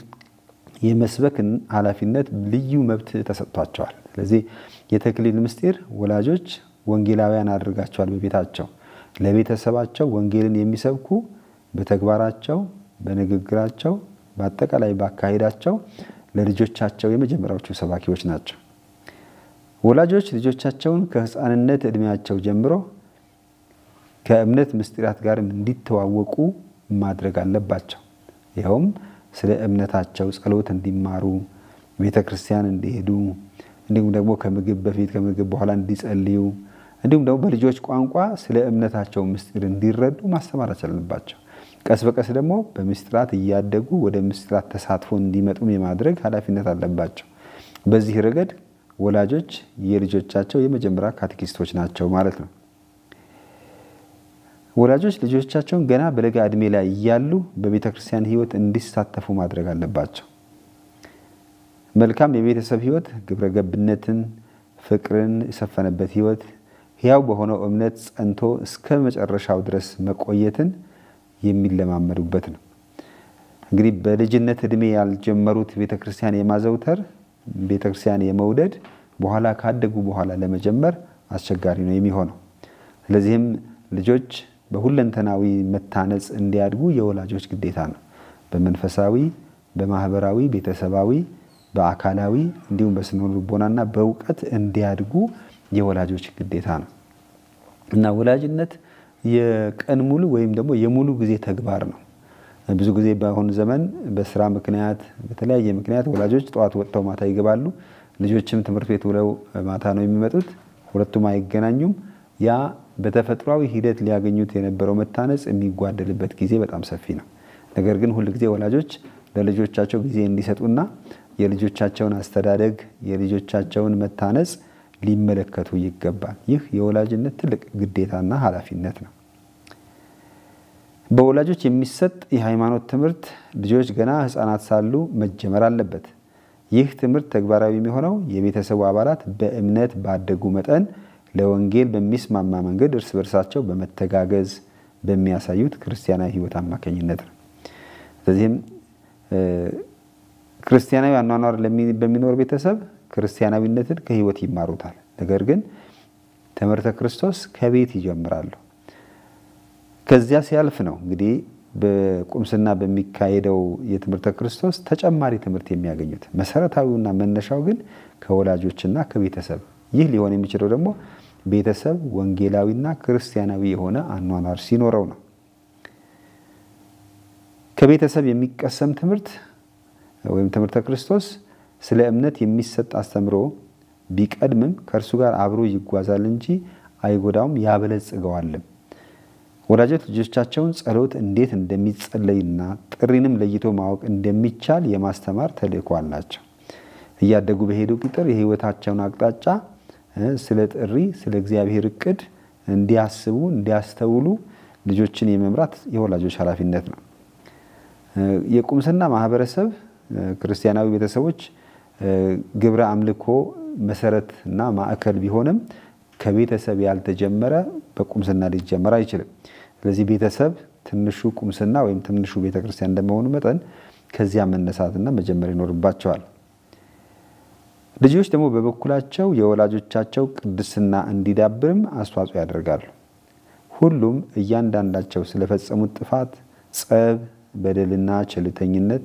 የመስበክን ኃላፊነት ልዩ መብት ተሰጥቷቸዋል። ስለዚህ የተክሊል ምስጢር ወላጆች ወንጌላውያን አድርጋቸዋል። በቤታቸው ለቤተሰባቸው ወንጌልን የሚሰብኩ በተግባራቸው በንግግራቸው በአጠቃላይ ባካሄዳቸው ለልጆቻቸው የመጀመሪያዎቹ ሰባኪዎች ናቸው። ወላጆች ልጆቻቸውን ከህፃንነት እድሜያቸው ጀምሮ ከእምነት ምስጢራት ጋር እንዲተዋወቁ ማድረግ አለባቸው። ይኸውም ስለ እምነታቸው ጸሎት እንዲማሩ፣ ቤተክርስቲያን እንዲሄዱ፣ እንዲሁም ደግሞ ከምግብ በፊት ከምግብ በኋላ እንዲጸልዩ፣ እንዲሁም ደግሞ በልጆች ቋንቋ ስለ እምነታቸው ምስጢር እንዲረዱ ማስተማር አለባቸው። ቀስ በቀስ ደግሞ በምስጢራት እያደጉ ወደ ምስጢራት ተሳትፎ እንዲመጡ የማድረግ ኃላፊነት አለባቸው። በዚህ ረገድ ወላጆች የልጆቻቸው የመጀመሪያ ካቴኪስቶች ናቸው ማለት ነው። ወላጆች ልጆቻቸውን ገና በለጋ እድሜ ላይ ያሉ በቤተክርስቲያን ህይወት እንዲሳተፉ ማድረግ አለባቸው። መልካም የቤተሰብ ህይወት ግብረገብነትን፣ ፍቅርን የሰፈነበት ህይወት ሕያው በሆነው እምነት ጸንቶ እስከ መጨረሻው ድረስ መቆየትን የሚለማመዱበት ነው። እንግዲህ በልጅነት እድሜ ያልጀመሩት ቤተክርስቲያን የማዘውተር ቤተክርስቲያን የመውደድ በኋላ ካደጉ በኋላ ለመጀመር አስቸጋሪ ነው የሚሆነው። ስለዚህም ልጆች በሁለንተናዊ መታነጽ እንዲያድጉ የወላጆች ግዴታ ነው። በመንፈሳዊ፣ በማህበራዊ፣ ቤተሰባዊ፣ በአካላዊ እንዲሁም በስነ ልቦናና በእውቀት እንዲያድጉ የወላጆች ግዴታ ነው እና ወላጅነት የቀን ሙሉ ወይም ደግሞ የሙሉ ጊዜ ተግባር ነው። ብዙ ጊዜ በአሁን ዘመን በስራ ምክንያት በተለያየ ምክንያት ወላጆች ጠዋት ወጥተው ማታ ይገባሉ። ልጆችም ትምህርት ቤት ውለው ማታ ነው የሚመጡት። ሁለቱም አይገናኙም። ያ በተፈጥሯዊ ሂደት ሊያገኙት የነበረው መታነጽ የሚጓደልበት ጊዜ በጣም ሰፊ ነው። ነገር ግን ሁሉ ጊዜ ወላጆች ለልጆቻቸው ጊዜ እንዲሰጡና የልጆቻቸውን አስተዳደግ የልጆቻቸውን መታነጽ ሊመለከቱ ይገባል። ይህ የወላጅነት ትልቅ ግዴታና ኃላፊነት ነው። በወላጆች የሚሰጥ የሃይማኖት ትምህርት ልጆች ገና ህፃናት ሳሉ መጀመር አለበት። ይህ ትምህርት ተግባራዊ የሚሆነው የቤተሰቡ አባላት በእምነት ባደጉ መጠን ለወንጌል በሚስማማ መንገድ እርስ በርሳቸው በመተጋገዝ በሚያሳዩት ክርስቲያናዊ ህይወት አማካኝነት ነው። ስለዚህም ክርስቲያናዊ አኗኗር በሚኖር ቤተሰብ ክርስቲያናዊነትን ከህይወት ይማሩታል። ነገር ግን ትምህርተ ክርስቶስ ከቤት ይጀምራሉ። ከዚያ ሲያልፍ ነው እንግዲህ በቁምስና በሚካሄደው የትምህርተ ክርስቶስ ተጨማሪ ትምህርት የሚያገኙት። መሰረታዊውና መነሻው ግን ከወላጆችና ከቤተሰብ። ይህ ሊሆን የሚችለው ደግሞ ቤተሰብ ወንጌላዊና ክርስቲያናዊ የሆነ አኗኗር ሲኖረው ነው። ከቤተሰብ የሚቀሰም ትምህርት ወይም ትምህርተ ክርስቶስ ስለ እምነት የሚሰጥ አስተምሮ ቢቀድምም ከእርሱ ጋር አብሮ ይጓዛል እንጂ አይጎዳውም፣ ያበለጽገዋልም። ወላጆች ልጆቻቸውን ጸሎት እንዴት እንደሚጸለይና ጥሪንም ለይቶ ማወቅ እንደሚቻል የማስተማር ተልእኮ አላቸው። እያደጉ በሄዱ ቁጥር የህይወታቸውን አቅጣጫ ስለ ጥሪ፣ ስለ እግዚአብሔር እቅድ እንዲያስቡ፣ እንዲያስተውሉ ልጆችን የመምራት የወላጆች ኃላፊነት ነው። የቁምስና ማህበረሰብ ክርስቲያናዊ ቤተሰቦች ግብረ አምልኮ መሰረትና ማዕከል ቢሆንም ከቤተሰብ ያልተጀመረ በቁምስና ሊጀመር አይችልም። ስለዚህ ቤተሰብ ትንሹ ቁምስና ወይም ትንሹ ቤተክርስቲያን እንደመሆኑ መጠን ከዚያ መነሳትና መጀመር ይኖርባቸዋል። ልጆች ደግሞ በበኩላቸው የወላጆቻቸው ቅድስና እንዲዳብርም አስተዋጽኦ ያደርጋሉ። ሁሉም እያንዳንዳቸው ስለፈጸሙት ጥፋት፣ ጸብ፣ በደልና ቸልተኝነት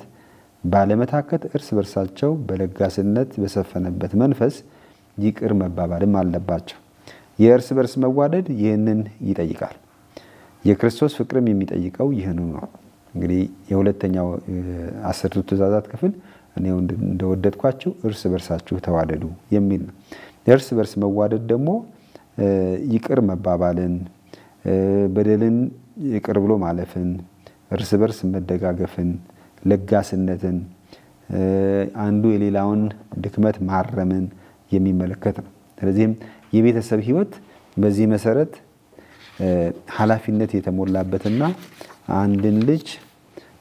ባለመታከት እርስ በርሳቸው በለጋስነት በሰፈነበት መንፈስ ይቅር መባባልም አለባቸው። የእርስ በርስ መዋደድ ይህንን ይጠይቃል። የክርስቶስ ፍቅርም የሚጠይቀው ይህኑ ነው። እንግዲህ የሁለተኛው 10ቱ ትእዛዛት ክፍል እኔው እንደወደድኳችሁ እርስ በርሳችሁ ተዋደዱ የሚል ነው። የእርስ በርስ መዋደድ ደግሞ ይቅር መባባልን፣ በደልን ይቅር ብሎ ማለፍን፣ እርስ በርስ መደጋገፍን፣ ለጋስነትን፣ አንዱ የሌላውን ድክመት ማረምን የሚመለከት ነው። ስለዚህም የቤተሰብ ህይወት በዚህ መሰረት ኃላፊነት የተሞላበትና አንድን ልጅ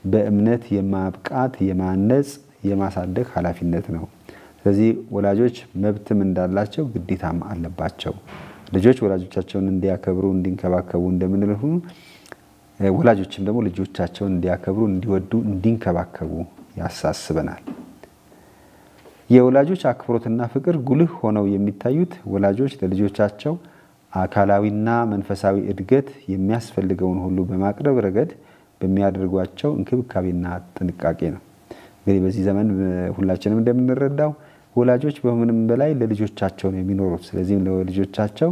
በእምነት የማብቃት የማነጽ የማሳደግ ኃላፊነት ነው። ስለዚህ ወላጆች መብትም እንዳላቸው ግዴታም አለባቸው። ልጆች ወላጆቻቸውን እንዲያከብሩ እንዲንከባከቡ እንደምንል ሁሉ ወላጆችም ደግሞ ልጆቻቸውን እንዲያከብሩ እንዲወዱ እንዲንከባከቡ ያሳስበናል። የወላጆች አክብሮትና ፍቅር ጉልህ ሆነው የሚታዩት ወላጆች ለልጆቻቸው አካላዊና መንፈሳዊ እድገት የሚያስፈልገውን ሁሉ በማቅረብ ረገድ በሚያደርጓቸው እንክብካቤና ጥንቃቄ ነው። እንግዲህ በዚህ ዘመን ሁላችንም እንደምንረዳው ወላጆች በምንም በላይ ለልጆቻቸው ነው የሚኖሩት። ስለዚህ ለልጆቻቸው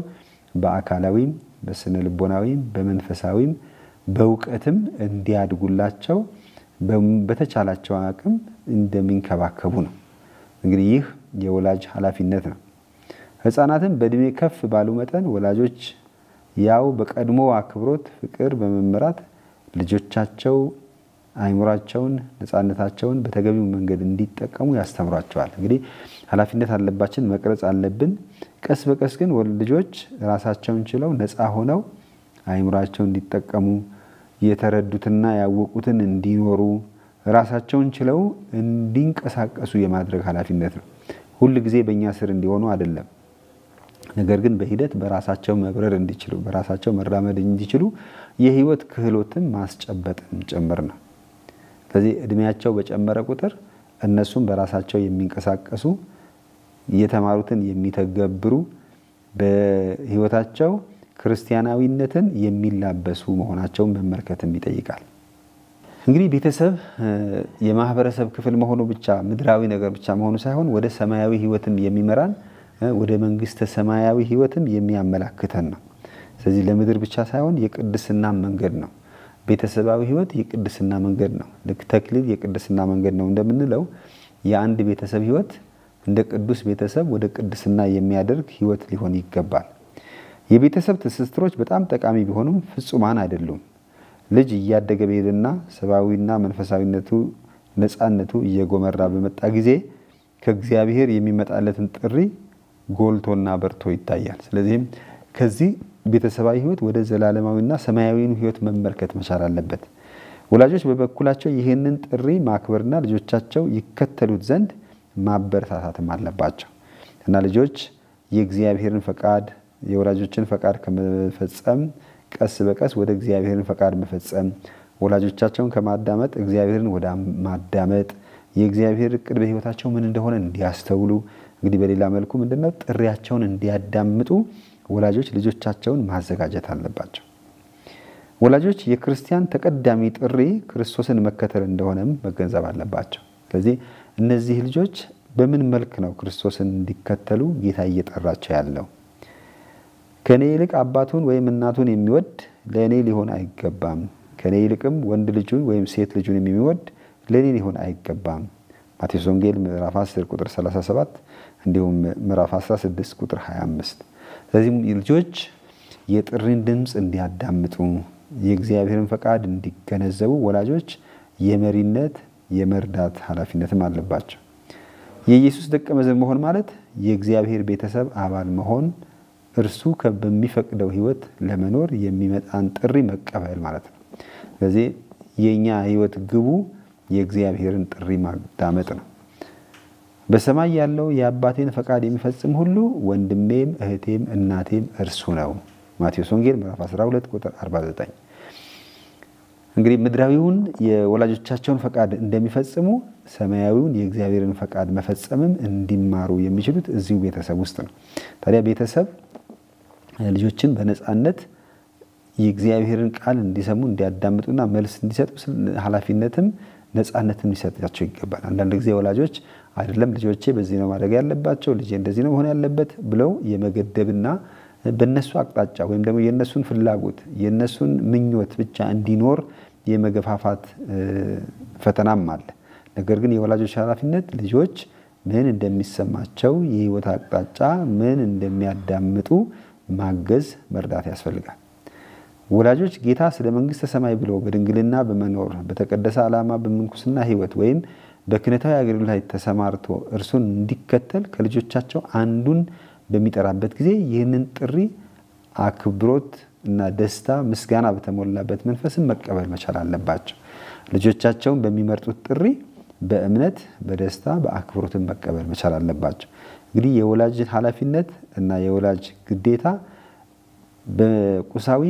በአካላዊም በስነ ልቦናዊም በመንፈሳዊም በእውቀትም እንዲያድጉላቸው በተቻላቸው አቅም እንደሚንከባከቡ ነው። እንግዲህ ይህ የወላጅ ኃላፊነት ነው። ህፃናትን በእድሜ ከፍ ባሉ መጠን ወላጆች ያው በቀድሞ አክብሮት ፍቅር በመመራት ልጆቻቸው አይምሯቸውን ነፃነታቸውን በተገቢው መንገድ እንዲጠቀሙ ያስተምሯቸዋል። እንግዲህ ኃላፊነት አለባችን መቅረጽ አለብን። ቀስ በቀስ ግን ልጆች ራሳቸውን ችለው ነፃ ሆነው አይምሯቸውን እንዲጠቀሙ የተረዱትና ያወቁትን እንዲኖሩ ራሳቸውን ችለው እንዲንቀሳቀሱ የማድረግ ኃላፊነት ነው። ሁሉ ጊዜ በእኛ ስር እንዲሆኑ አይደለም። ነገር ግን በሂደት በራሳቸው መብረር እንዲችሉ በራሳቸው መራመድ እንዲችሉ የህይወት ክህሎትን ማስጨበጥም ጭምር ነው። ስለዚህ እድሜያቸው በጨመረ ቁጥር እነሱም በራሳቸው የሚንቀሳቀሱ የተማሩትን የሚተገብሩ በህይወታቸው ክርስቲያናዊነትን የሚላበሱ መሆናቸውን መመልከትም ይጠይቃል። እንግዲህ ቤተሰብ የማህበረሰብ ክፍል መሆኑ ብቻ ምድራዊ ነገር ብቻ መሆኑ ሳይሆን ወደ ሰማያዊ ህይወትም የሚመራን ወደ መንግስተ ሰማያዊ ህይወትም የሚያመላክተን ነው። ስለዚህ ለምድር ብቻ ሳይሆን የቅድስና መንገድ ነው። ቤተሰባዊ ህይወት የቅድስና መንገድ ነው። ልክ ተክሊል የቅድስና መንገድ ነው እንደምንለው የአንድ ቤተሰብ ህይወት እንደ ቅዱስ ቤተሰብ ወደ ቅድስና የሚያደርግ ህይወት ሊሆን ይገባል። የቤተሰብ ትስስሮች በጣም ጠቃሚ ቢሆኑም ፍጹማን አይደሉም። ልጅ እያደገ በሄደና ሰባዊና መንፈሳዊነቱ ነፃነቱ እየጎመራ በመጣ ጊዜ ከእግዚአብሔር የሚመጣለትን ጥሪ ጎልቶና በርቶ ይታያል። ስለዚህ ከዚህ ቤተሰባዊ ህይወት ወደ ዘላለማዊና ሰማያዊው ህይወት መመልከት መቻል አለበት። ወላጆች በበኩላቸው ይሄንን ጥሪ ማክበርና ልጆቻቸው ይከተሉት ዘንድ ማበረታታትም አለባቸው እና ልጆች የእግዚአብሔርን ፈቃድ የወላጆችን ፈቃድ ከመፈጸም ቀስ በቀስ ወደ እግዚአብሔርን ፈቃድ መፈጸም ወላጆቻቸውን ከማዳመጥ እግዚአብሔርን ወደ ማዳመጥ የእግዚአብሔር ዕቅድ በህይወታቸው ምን እንደሆነ እንዲያስተውሉ እንግዲህ በሌላ መልኩ ምንድነው ጥሪያቸውን እንዲያዳምጡ ወላጆች ልጆቻቸውን ማዘጋጀት አለባቸው። ወላጆች የክርስቲያን ተቀዳሚ ጥሪ ክርስቶስን መከተል እንደሆነም መገንዘብ አለባቸው። ስለዚህ እነዚህ ልጆች በምን መልክ ነው ክርስቶስን እንዲከተሉ ጌታ እየጠራቸው ያለው? ከኔ ይልቅ አባቱን ወይም እናቱን የሚወድ ለኔ ሊሆን አይገባም፣ ከኔ ይልቅም ወንድ ልጁን ወይም ሴት ልጁን የሚወድ ለኔ ሊሆን አይገባም። ማቴዎስ ወንጌል ምዕራፍ 10 ቁጥር 37 እንዲሁም ምዕራፍ 16 ቁጥር 25። ስለዚህ ልጆች የጥሪን ድምጽ እንዲያዳምጡ የእግዚአብሔርን ፈቃድ እንዲገነዘቡ ወላጆች የመሪነት የመርዳት ኃላፊነትም አለባቸው። የኢየሱስ ደቀ መዝሙር መሆን ማለት የእግዚአብሔር ቤተሰብ አባል መሆን እርሱ በሚፈቅደው ህይወት ለመኖር የሚመጣን ጥሪ መቀበል ማለት ነው። ስለዚህ የኛ ህይወት ግቡ የእግዚአብሔርን ጥሪ ማዳመጥ ነው። በሰማይ ያለው የአባቴን ፈቃድ የሚፈጽም ሁሉ ወንድሜም እህቴም እናቴም እርሱ ነው። ማቴዎስ ወንጌል ምዕራፍ 12 ቁጥር 49። እንግዲህ ምድራዊውን የወላጆቻቸውን ፈቃድ እንደሚፈጽሙ ሰማያዊውን የእግዚአብሔርን ፈቃድ መፈጸምም እንዲማሩ የሚችሉት እዚሁ ቤተሰብ ውስጥ ነው። ታዲያ ቤተሰብ ልጆችን በነፃነት የእግዚአብሔርን ቃል እንዲሰሙ እንዲያዳምጡና መልስ እንዲሰጡ ኃላፊነትም ነፃነትም ሊሰጣቸው ይገባል። አንዳንድ ጊዜ ወላጆች አይደለም ልጆቼ በዚህ ነው ማድረግ ያለባቸው ልጄ እንደዚህ ነው መሆን ያለበት ብለው የመገደብና በእነሱ አቅጣጫ ወይም ደግሞ የነሱን ፍላጎት የነሱን ምኞት ብቻ እንዲኖር የመገፋፋት ፈተናም አለ። ነገር ግን የወላጆች ኃላፊነት ልጆች ምን እንደሚሰማቸው የህይወት አቅጣጫ ምን እንደሚያዳምጡ ማገዝ መርዳት ያስፈልጋል። ወላጆች ጌታ ስለ መንግስተ ሰማይ ብሎ በድንግልና በመኖር በተቀደሰ ዓላማ በመንኩስና ህይወት ወይም በክህነታዊ አገልግሎት ላይ ተሰማርቶ እርሱን እንዲከተል ከልጆቻቸው አንዱን በሚጠራበት ጊዜ ይህንን ጥሪ አክብሮት እና ደስታ ምስጋና በተሞላበት መንፈስም መቀበል መቻል አለባቸው። ልጆቻቸውን በሚመርጡት ጥሪ በእምነት በደስታ በአክብሮትም መቀበል መቻል አለባቸው። እንግዲህ የወላጅ ኃላፊነት እና የወላጅ ግዴታ በቁሳዊ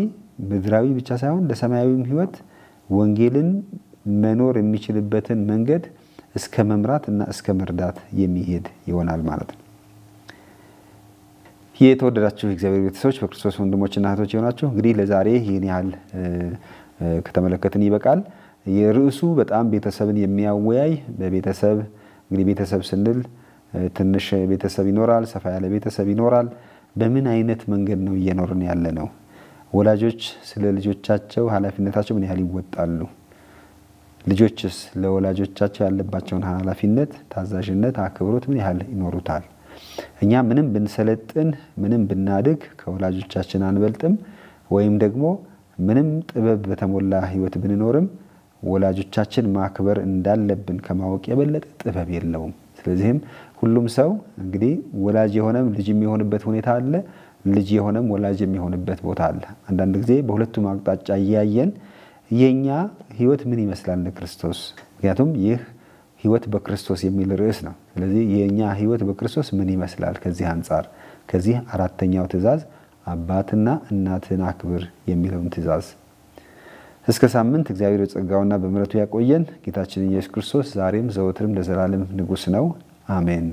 ምድራዊ ብቻ ሳይሆን ለሰማያዊም ህይወት ወንጌልን መኖር የሚችልበትን መንገድ እስከ መምራት እና እስከ መርዳት የሚሄድ ይሆናል ማለት ነው። የተወደዳችሁ እግዚአብሔር ቤተሰቦች በክርስቶስ ወንድሞችና እህቶች የሆናችሁ እንግዲህ ለዛሬ ይህን ያህል ከተመለከትን ይበቃል። የርዕሱ በጣም ቤተሰብን የሚያወያይ በቤተሰብ እንግዲህ ቤተሰብ ስንል ትንሽ ቤተሰብ ይኖራል፣ ሰፋ ያለ ቤተሰብ ይኖራል። በምን አይነት መንገድ ነው እየኖርን ያለነው? ወላጆች ስለ ልጆቻቸው ኃላፊነታቸው ምን ያህል ይወጣሉ? ልጆችስ ለወላጆቻቸው ያለባቸውን ኃላፊነት፣ ታዛዥነት፣ አክብሮት ምን ያህል ይኖሩታል? እኛ ምንም ብንሰለጥን ምንም ብናድግ ከወላጆቻችን አንበልጥም፣ ወይም ደግሞ ምንም ጥበብ በተሞላ ህይወት ብንኖርም ወላጆቻችን ማክበር እንዳለብን ከማወቅ የበለጠ ጥበብ የለውም። ስለዚህም ሁሉም ሰው እንግዲህ ወላጅ የሆነም ልጅ የሚሆንበት ሁኔታ አለ፣ ልጅ የሆነም ወላጅ የሚሆንበት ቦታ አለ። አንዳንድ ጊዜ በሁለቱም አቅጣጫ ያያየን የኛ ህይወት ምን ይመስላል ለክርስቶስ? ምክንያቱም ይህ ህይወት በክርስቶስ የሚል ርዕስ ነው። ስለዚህ የኛ ህይወት በክርስቶስ ምን ይመስላል? ከዚህ አንፃር ከዚህ አራተኛው ትእዛዝ አባትና እናትን አክብር የሚለውን ትእዛዝ እስከ ሳምንት እግዚአብሔር በጸጋውና በምሕረቱ ያቆየን። ጌታችን ኢየሱስ ክርስቶስ ዛሬም ዘወትርም ለዘላለም ንጉስ ነው። አሜን።